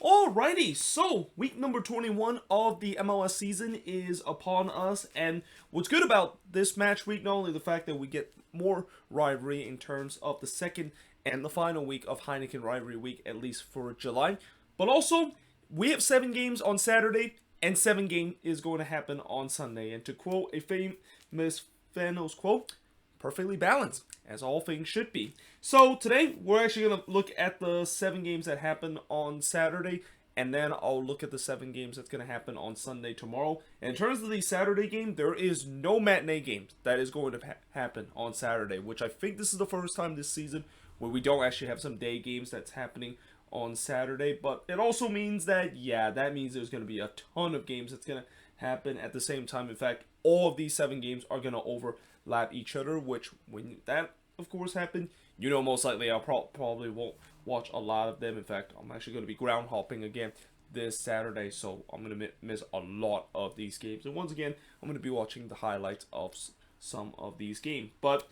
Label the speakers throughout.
Speaker 1: Alrighty, so week number 21 of the MLS season is upon us, and what's good about this match week, not only the fact that we get more rivalry in terms of the second and the final week of Heniken rivalry week, at least for July, but also we have 7 games on Saturday, and 7 games is going to happen on Sunday. And to quote a famous Thanos quote, perfectly balanced, as all things should be. So today, we're actually going to look at the 7 games that happen on Saturday, and then I'll look at the 7 games that's going to happen on Sunday tomorrow. And in terms of the Saturday game, there is no matinee games that is going to happen on Saturday, which I think this is the first time this season where we don't actually have some day games that's happening on Saturday. But it also means that, that means there's going to be a ton of games that's going to happen at the same time. In fact, all of these 7 games are going to overlap each other, which when that of course happen, most likely I'll probably won't watch a lot of them. In fact, I'm actually going to be ground hopping again this Saturday, so I'm going to miss a lot of these games. And once again, I'm going to be watching the highlights of some of these games. But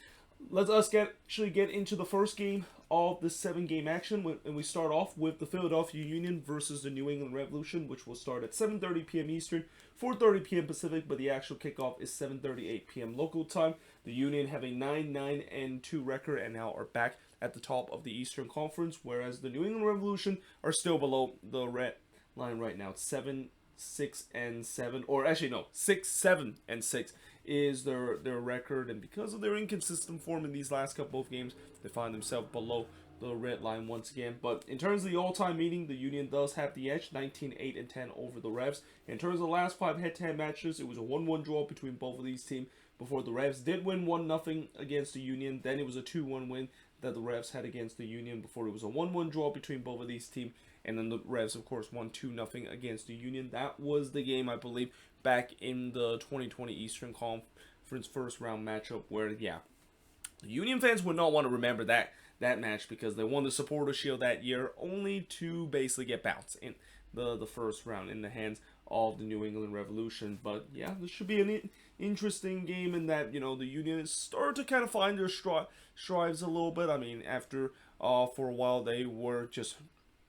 Speaker 1: let us actually get into the first game of the 7-game action, and we start off with the Philadelphia Union versus the New England Revolution, which will start at 7:30 p.m. Eastern, 4:30 p.m. Pacific, but the actual kickoff is 7:38 p.m. local time. The Union have a 9-9-2 record and now are back at the top of the Eastern Conference, whereas the New England Revolution are still below the red line right now. 7-6-7, or actually no, 6-7-6 is their record, and because of their inconsistent form in these last couple of games, they find themselves below the red line once again. But in terms of the all-time meeting, the Union does have the edge, 19-8-10 over the Revs. In terms of the last 5 head-to-head matches, it was a 1-1 draw between both of these teams before the Revs did win 1-0 against the Union. Then it was a 2-1 win that the Revs had against the Union before it was a 1-1 draw between both of these teams. And then the Revs, of course, won 2-0 against the Union. That was the game, I believe, back in the 2020 Eastern Conference first round matchup where, the Union fans would not want to remember that match because they won the Supporters' Shield that year only to basically get bounced in the first round in the hands of the New England Revolution. But, this should be an interesting game in that, the Union start to kind of find their strides a little bit. I mean, after, for a while, they were just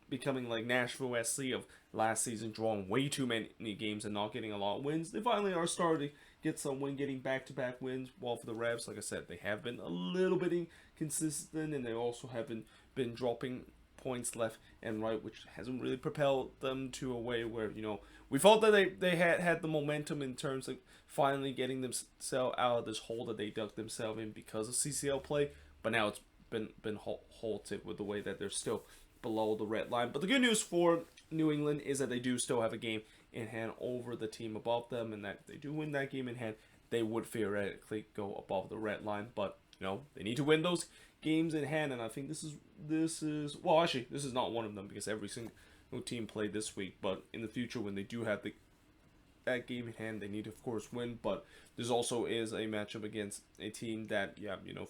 Speaker 1: becoming like Nashville SC of last season, drawing way too many games and not getting a lot of wins. They finally are starting to get some getting back-to-back wins. While for the Revs, like I said, they have been a little bit inconsistent, and they also have been dropping points left and right, which hasn't really propelled them to a way where, we felt that they had the momentum in terms of finally getting themselves out of this hole that they dug themselves in because of CCL play, but now it's been halted with the way that they're still below the red line. But the good news for New England is that they do still have a game in hand over the team above them, and that if they do win that game in hand, they would theoretically go above the red line. But they need to win those games in hand, and I think this is well, actually, this is not one of them because every single team played this week. But in the future, when they do have that game in hand, they need to of course win. But this also is a matchup against a team that,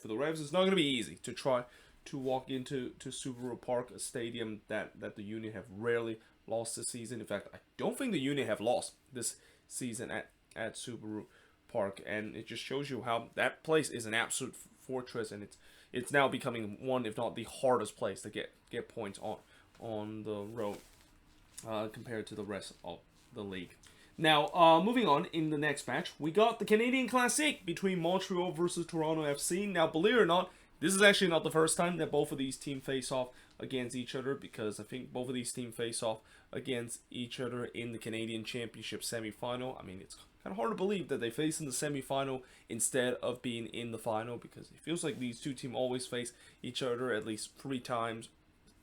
Speaker 1: for the Revs, it's not going to be easy to try to walk into Subaru Park, a stadium that the Union have rarely lost this season. In fact, I don't think the Union have lost this season at Subaru Park, and it just shows you how that place is an absolute fortress, and it's now becoming one, if not the hardest place to get points on the road compared to the rest of the league. Now, moving on in the next match, we got the Canadian Classique between Montreal versus Toronto FC. Now, believe it or not, this is actually not the first time that both of these teams face off against each other, because I think both of these teams face off against each other in the Canadian Championship semifinal. I mean, it's kind of hard to believe that they face in the semifinal instead of being in the final, because it feels like these two teams always face each other at least 3 times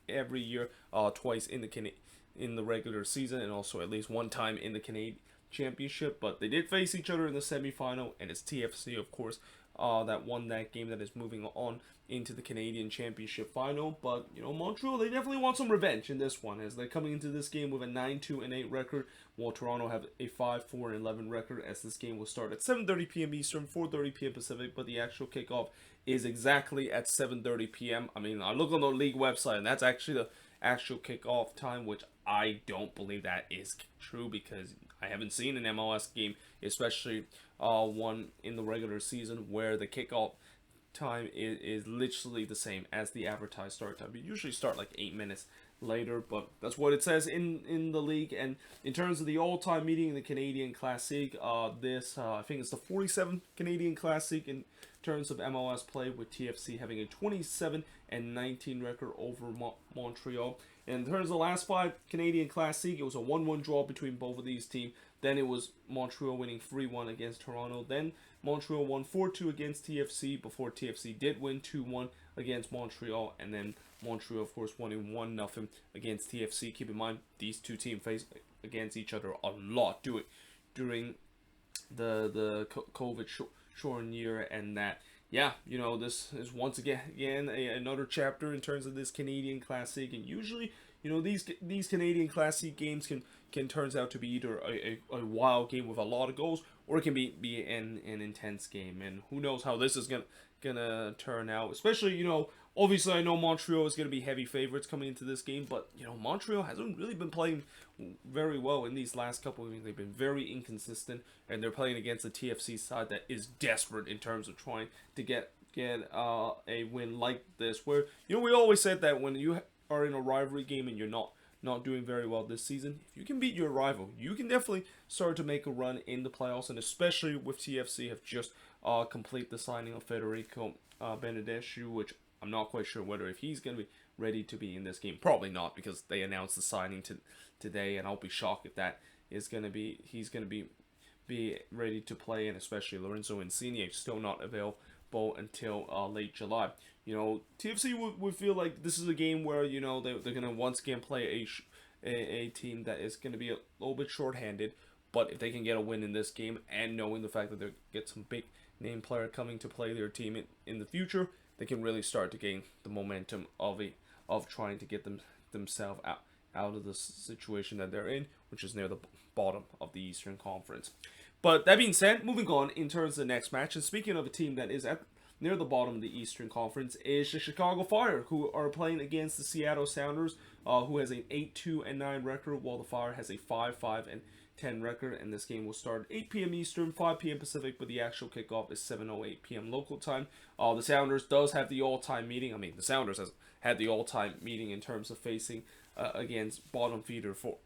Speaker 1: every year, twice in the regular season, and also at least 1 time in the Canadian Championship. But they did face each other in the semifinal, and it's TFC, of course, that won that game, that is moving on into the Canadian Championship final. But, Montreal, they definitely want some revenge in this one, as they're coming into this game with a 9-2-8 record, while Toronto have a 5-4-11 record, as this game will start at 7:30 p.m. Eastern, 4:30 p.m. Pacific, but the actual kickoff is exactly at 7:30 p.m. I mean, I look on the league website, and that's actually the actual kickoff time, which I don't believe that is true, because I haven't seen an MLS game, especially one in the regular season, where the kickoff time is literally the same as the advertised start time. We usually start like 8 minutes later, but that's what it says in the league. And in terms of the all-time meeting in the Canadian Classique, I think it's the 47th Canadian Classique in terms of MLS play, with TFC having a 27-19 record over Montreal. And in terms of the last 5 Canadian Classique, it was a 1-1 draw between both of these teams. Then it was Montreal winning 3-1 against Toronto. Then Montreal won 4-2 against TFC before TFC did win 2-1 against Montreal. And then Montreal, of course, winning 1-0 against TFC. Keep in mind, these two teams faced against each other a lot during the COVID shortened year, and that, yeah, this is once again another chapter in terms of this Canadian Classique. And usually, these Canadian Classique games can turns out to be either a wild game with a lot of goals, or it can be an intense game. And who knows how this is gonna turn out, especially, obviously I know Montreal is gonna be heavy favorites coming into this game, but Montreal hasn't really been playing very well in these last couple of games. They've been very inconsistent, and they're playing against a TFC side that is desperate in terms of trying to get a win like this, where we always said that when you are in a rivalry game and you're not doing very well this season, if you can beat your rival, you can definitely start to make a run in the playoffs. And especially with TFC have just complete the signing of Federico Benedescu, which I'm not quite sure whether if he's going to be ready to be in this game. Probably not, because they announced the signing today, and I'll be shocked if that is going to be he's going to be ready to play. And especially Lorenzo Insigne still not available until late July. TFC would feel like this is a game where they're going to once again play a team that is going to be a little bit shorthanded. But if they can get a win in this game, and knowing the fact that they get some big name player coming to play their team in the future, they can really start to gain the momentum of trying to get themselves out of the situation that they're in, which is near the bottom of the Eastern Conference. But that being said, moving on in terms of the next match, and speaking of a team that is near the bottom of the Eastern Conference, is the Chicago Fire, who are playing against the Seattle Sounders, who has an 8-2-9 record, while the Fire has a 5-5-10 record. And this game will start at 8 p.m. Eastern, 5 p.m. Pacific, but the actual kickoff is 7:08 p.m. local time. The Sounders does have the all-time meeting. I mean, the Sounders has had the all-time meeting in terms of facing against bottom feeder for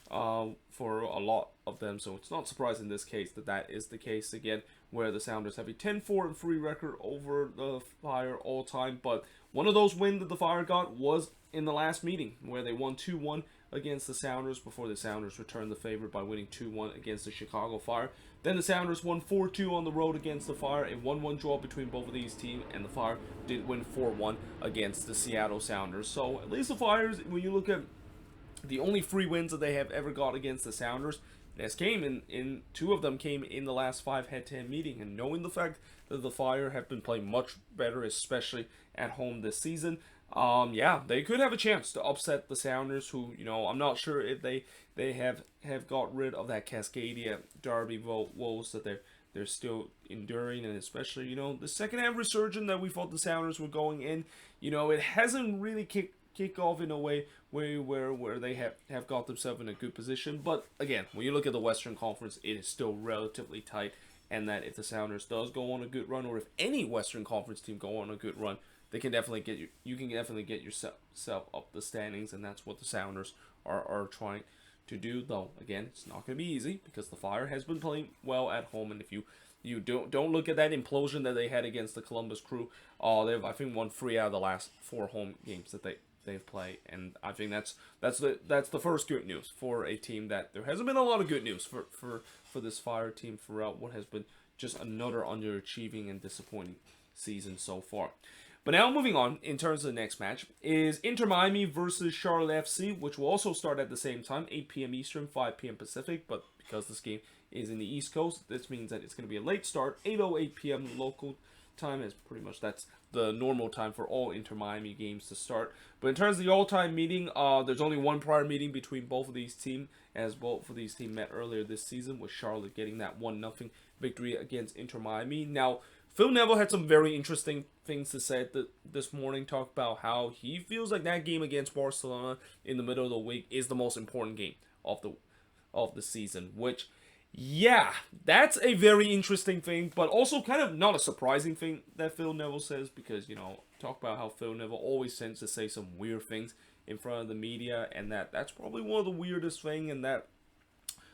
Speaker 1: a lot of them, so it's not surprising in this case that is the case again, where the Sounders have a 10-4-3 record over the Fire all time. But one of those wins that the Fire got was in the last meeting, where they won 2-1 against the Sounders before the Sounders returned the favor by winning 2-1 against the Chicago Fire. Then the Sounders won 4-2 on the road against the Fire, a 1-1 draw between both of these teams, and the Fire did win 4-1 against the Seattle Sounders. So at least the Fires, when you look at the only 3 wins that they have ever got against the Sounders, this came in 2 of them came in the last 5 head-to-head meeting. And knowing the fact that the Fire have been playing much better, especially at home this season, they could have a chance to upset the Sounders, who, I'm not sure if they have got rid of that Cascadia Derby woes that they're still enduring. And especially, the second half resurgence that we thought the Sounders were going in, it hasn't really kick off in a way where they have got themselves in a good position. But again, when you look at the Western Conference, it is still relatively tight, and that if the Sounders does go on a good run, or if any Western Conference team go on a good run, they can definitely get yourself up the standings, and that's what the Sounders are trying to do. Though again, it's not going to be easy, because the Fire has been playing well at home, and if you don't look at that implosion that they had against the Columbus Crew, they've, I think, won 3 out of the last 4 home games that they've played, and I think that's the first good news for a team that there hasn't been a lot of good news for this Fire team throughout what has been just another underachieving and disappointing season so far. But now moving on, in terms of the next match, is Inter Miami versus Charlotte FC, which will also start at the same time, 8 p.m. Eastern, 5 p.m. Pacific, but because this game is in the East Coast, this means that it's going to be a late start, 8:08 p.m. local time, is pretty much that's the normal time for all Inter Miami games to start. But in terms of the all-time meeting, there's only one prior meeting between both of these teams, as both of these teams met earlier this season, with Charlotte getting that 1-0 victory against Inter Miami. Now, Phil Neville had some very interesting things to say this morning, talk about how he feels like that game against Barcelona in the middle of the week is the most important game of the season, which, yeah, that's a very interesting thing, but also kind of not a surprising thing that Phil Neville says, because, talk about how Phil Neville always tends to say some weird things in front of the media, and that's probably one of the weirdest thing. And that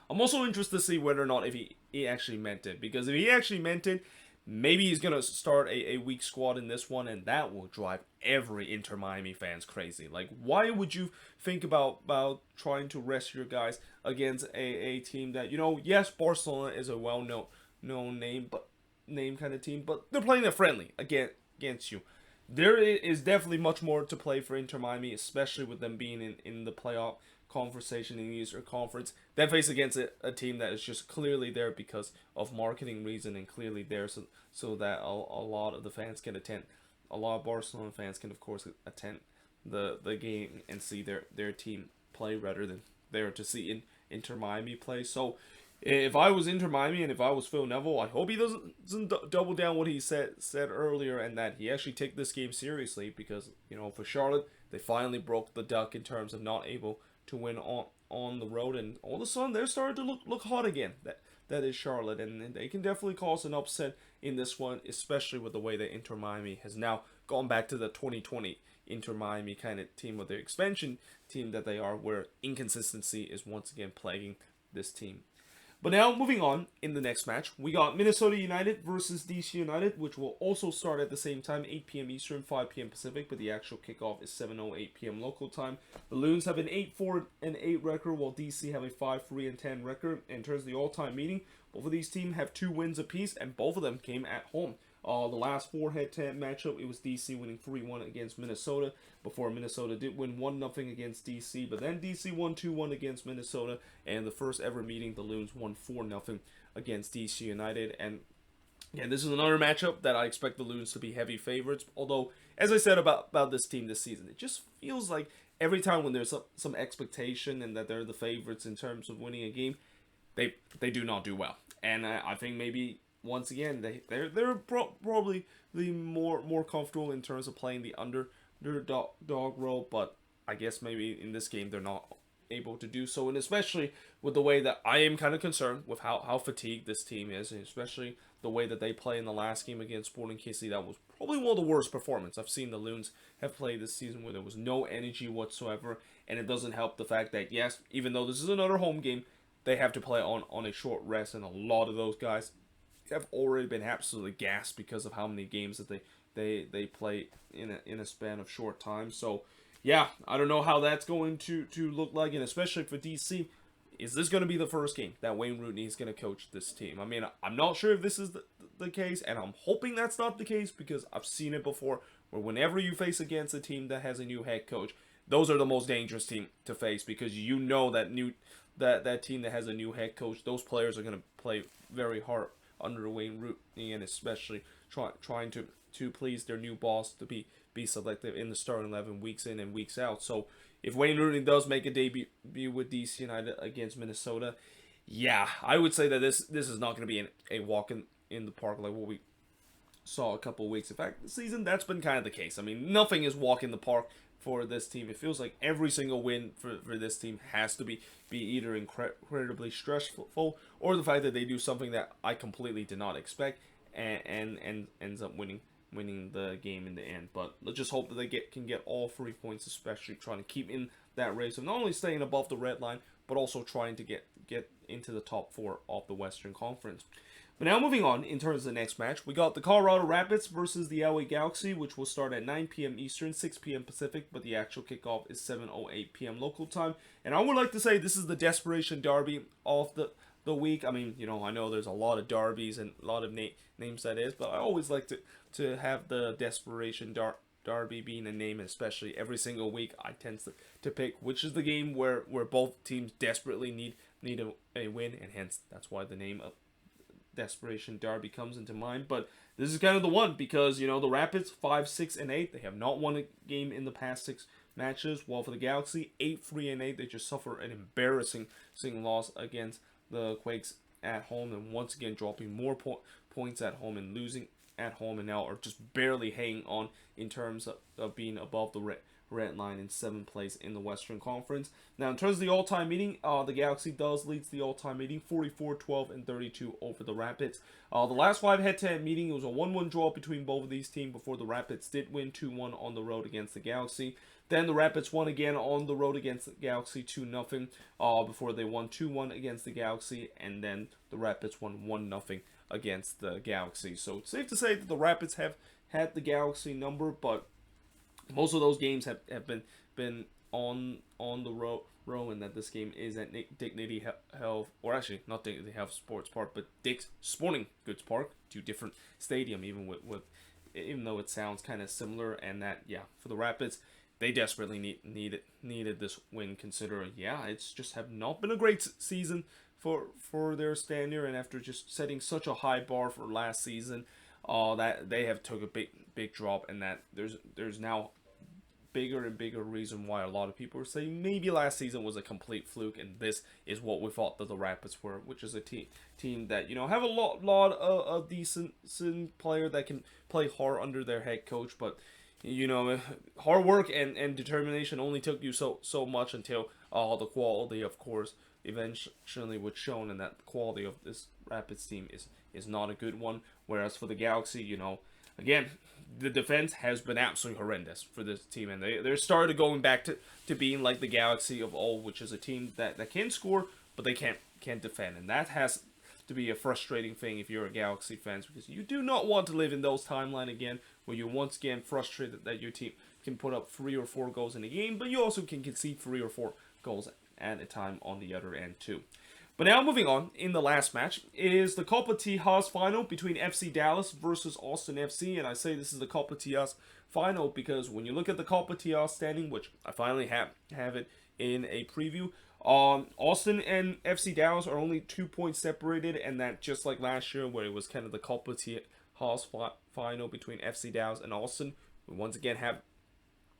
Speaker 1: I'm also interested to see whether or not if he actually meant it, because if he actually meant it, maybe he's going to start a weak squad in this one, and that will drive every Inter Miami fans crazy. Like, why would you think about trying to rest your guys against a team that, yes, Barcelona is a well-known name kind of team, but they're playing it friendly against you. There is definitely much more to play for Inter Miami, especially with them being in the playoff conversation in the Eastern Conference. Then face against a team that is just clearly there because of marketing reason, and clearly there so that a lot of the fans can attend. A lot of Barcelona fans can, of course, attend the game and see their team play rather than there to see Inter Miami play. So if I was Inter Miami and if I was Phil Neville, I hope he doesn't double down what he said earlier, and that he actually take this game seriously, because for Charlotte, they finally broke the duck in terms of not able to win on the road, and all of a sudden they're starting to look hot again. That is Charlotte, and they can definitely cause an upset in this one, especially with the way that Inter Miami has now gone back to the 2020 Inter Miami kind of team, with their expansion team that they are, where inconsistency is once again plaguing this team. But now, moving on, in the next match, we got Minnesota United versus DC United, which will also start at the same time, 8 p.m. Eastern, 5 p.m. Pacific, but the actual kickoff is 7:08 p.m. local time. The Loons have an 8-4-8 record, while DC have a 5-3-10 record. In terms of the all-time meeting, both of these teams have 2 wins apiece, and both of them came at home. The last 4 head-to-head matchup, it was DC winning 3-1 against Minnesota, before Minnesota did win 1-0 against DC, but then DC won 2-1 against Minnesota, and the first ever meeting, the Loons won 4-0 against DC United. And yeah, this is another matchup that I expect the Loons to be heavy favorites, although, as I said about this team this season, it just feels like every time when there's some expectation and that they're the favorites in terms of winning a game, they do not do well. And I think maybe once again they're probably the more comfortable in terms of playing the underdog role, but I guess maybe in this game they're not able to do so, and especially with the way that I am kind of concerned with how fatigued this team is, and especially the way that they play in the last game against Sporting KC. That was probably one of the worst performances I've seen the Loons have played this season, where there was no energy whatsoever, and it doesn't help the fact that, yes, even though this is another home game, they have to play on a short rest, and a lot of those guys have already been absolutely gassed because of how many games that they play in a span of short time. So yeah, I don't know how that's going to look like, and especially for DC, is this going to be the first game that Wayne Rooney is going to coach this team? I mean, I'm not sure if this is the case, and I'm hoping that's not the case, because I've seen it before, where whenever you face against a team that has a new head coach, those are the most dangerous team to face, because that team that has a new head coach, those players are going to play very hard under Wayne Rooney, and especially trying to please their new boss to be selective in the starting 11 weeks in and weeks out. So if Wayne Rooney does make a debut with DC United against Minnesota, yeah, I would say that this is not going to be a walk in the park like what we saw a couple of weeks. In fact, this season, that's been kind of the case. I mean, nothing is walk in the park for this team. It feels like every single win for this team has to be either incredibly stressful, or the fact that they do something that I completely did not expect and ends up winning the game in the end. But let's just hope that they can get all 3 points, especially trying to keep in that race of not only staying above the red line, but also trying to get into the top 4 of the Western Conference. But now moving on, in terms of the next match, we got the Colorado Rapids versus the LA Galaxy, which will start at 9 p.m. Eastern, 6 p.m. Pacific, but the actual kickoff is 7:08 p.m. local time. And I would like to say this is the desperation derby of the week. I mean, I know there's a lot of derbies and a lot of names that is, but I always like to have the desperation derby being a name, especially every single week I tend to pick which is the game where both teams desperately need a win, and hence that's why the name of desperation derby comes into mind. But this is kind of the one, because the Rapids 5-6-8, they have not won a game in the past 6 matches, while for the Galaxy 8-3-8, they just suffer an embarrassing loss against the Quakes at home, and once again dropping more points at home and losing at home, and now are just barely hanging on in terms of being above the red line in 7th place in the Western Conference. Now, in terms of the all-time meeting, the Galaxy leads the all-time meeting 44-12 and 32 over the Rapids. The last 5 head-to-head meeting, it was a 1-1 draw between both of these teams before the Rapids did win 2-1 on the road against the Galaxy. Then the Rapids won again on the road against the Galaxy 2-0 before they won 2-1 against the Galaxy, and then the Rapids won 1-0 against the Galaxy. So it's safe to say that the Rapids have had the Galaxy number, but most of those games have been on the row, and that this game is at Dignity Health, or actually not Dignity Health Sports Park, but Dick's Sporting Goods Park, two different stadium, even though it sounds kind of similar. And that, yeah, for the Rapids, they desperately needed this win, considering, yeah, it's just have not been a great season for their standard, and after just setting such a high bar for last season, that they have took a big drop, and that there's now bigger and bigger reason why a lot of people are saying maybe last season was a complete fluke, and this is what we thought that the Rapids were, which is a team that, you know, have a lot of decent player that can play hard under their head coach, but, you know, hard work and determination only took you so much until the quality, of course, eventually was shown, and that the quality of this Rapids team is not a good one. Whereas for the Galaxy, you know, again, the defense has been absolutely horrendous for this team, and they're started going back to being like the Galaxy of old, which is a team that can score, but they can't defend, and that has to be a frustrating thing if you're a Galaxy fan, because you do not want to live in those timeline again, where you're once again frustrated that your team can put up 3 or 4 goals in a game, but you also can concede 3 or 4 goals at a time on the other end too. But now moving on, in the last match is the Copa Tejas Final between FC Dallas versus Austin FC. And I say this is the Copa Tejas Final because when you look at the Copa Tejas standing, which I finally have it in a preview, Austin and FC Dallas are only 2 points separated, and that just like last year where it was kind of the Copa Tejas Final between FC Dallas and Austin, we once again have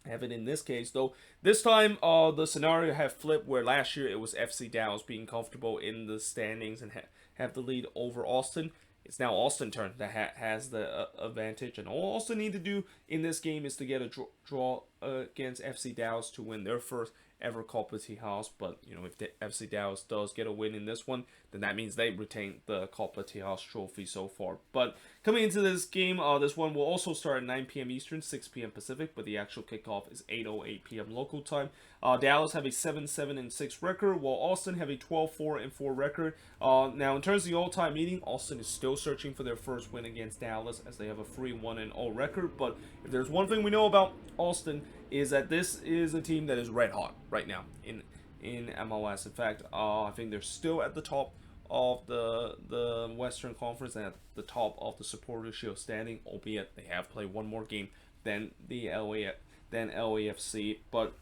Speaker 1: it in this case, though this time the scenario have flipped, where last year it was FC Dallas being comfortable in the standings and have the lead over Austin. It's now Austin's turn that has the advantage, and all Austin need to do in this game is to get a draw against FC Dallas to win their first ever Copa Tejas. But, you know, if the FC Dallas does get a win in this one, then that means they retain the Copa Tejas trophy so far. But coming into this game, this one will also start at 9 p.m. Eastern, 6 p.m. Pacific, but the actual kickoff is 8:08 p.m. local time. Dallas have a 7-7-6 record, while Austin have a 12-4-4 record. Now, in terms of the all-time meeting, Austin is still searching for their first win against Dallas, as they have a 3-1-0 record. But if there's one thing we know about Austin, is that this is a team that is red hot right now in MLS. In fact, I think they're still at the top of the Western Conference and at the top of the Supporters Shield standing, albeit they have played one more game than LAFC. But,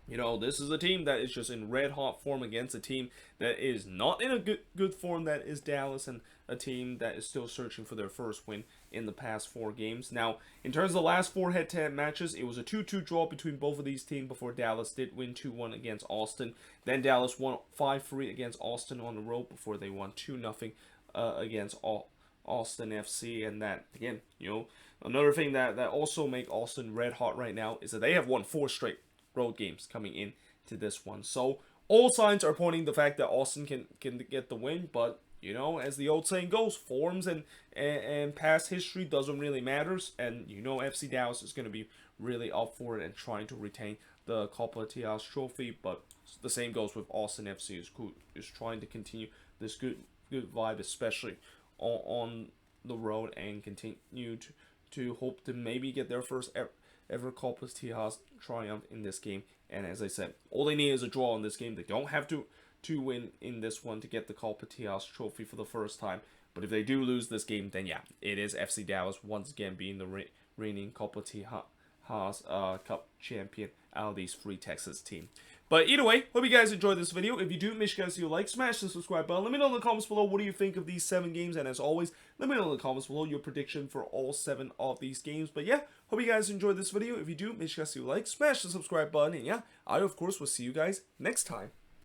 Speaker 1: you know, this is a team that is just in red hot form against a team that is not in a good form, that is Dallas, and a team that is still searching for their first win in the past 4 games. Now, in terms of the last 4 head-to-head matches, it was a 2-2 draw between both of these teams before Dallas did win 2-1 against Austin. Then Dallas won 5-3 against Austin on the road before they won 2-0 against Austin FC. And that, again, you know, another thing that also make Austin red hot right now is that they have won 4 straight road games coming in to this one. So all signs are pointing to the fact that Austin can get the win, but, you know, as the old saying goes, forms and past history doesn't really matter, and, you know, FC Dallas is going to be really up for it and trying to retain the Copa Tejas trophy. But the same goes with Austin FC, is trying to continue this good vibe, especially on the road, and continue to hope to maybe get their first ever Copa Tejas triumph in this game. And as I said, all they need is a draw in this game. They don't have to win in this one to get the Copa Tejas trophy for the first time. But if they do lose this game, then yeah, it is FC Dallas once again being the reigning Copa Tejas Cup champion out of these 3 Texas teams. But either way, hope you guys enjoyed this video. If you do, make sure you guys like, smash the subscribe button. Let me know in the comments below what do you think of these 7 games. And as always, let me know in the comments below your prediction for all 7 of these games. But yeah, hope you guys enjoyed this video. If you do, make sure you guys like, smash the subscribe button. And yeah, I of course will see you guys next time.